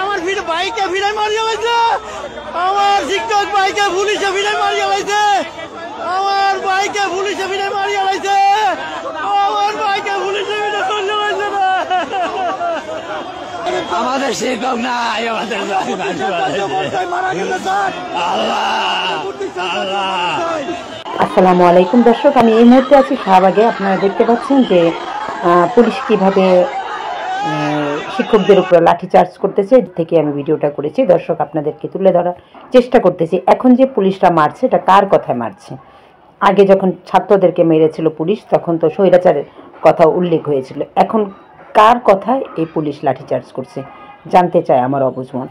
আমার বাইকে ফিরে মারিয়া লাইছে, আমার শিক্ষক বাইকে পুলিশে ফিরে মারিয়া লাইছে, আমার বাইকে পুলিশে ফিরে মারিয়া লাইছে, আমার বাইকে পুলিশে ফিরে মারিয়া লাইছে না। আমাদের শিক্ষক নাই, আমাদের আসসালামু আলাইকুম দর্শক, আমি এই মুহূর্তে আছি শাহবাগে। আপনারা দেখতে পাচ্ছেন যে পুলিশ কিভাবে শিক্ষকদের উপরে লাঠিচার্জ করতেছে, থেকে আমি ভিডিওটা করেছি। দর্শক, আপনাদেরকে তুলে ধরার চেষ্টা করতেছি। এখন যে পুলিশরা মারছে, এটা কার কথায় মারছে? আগে যখন ছাত্রদেরকে মেরেছিল পুলিশ, তখন তো স্বৈরাচারের কথা উল্লেখ হয়েছিল। এখন কার কথায় এই পুলিশ লাঠিচার্জ করছে জানতে চায় আমার অবুঝ মন।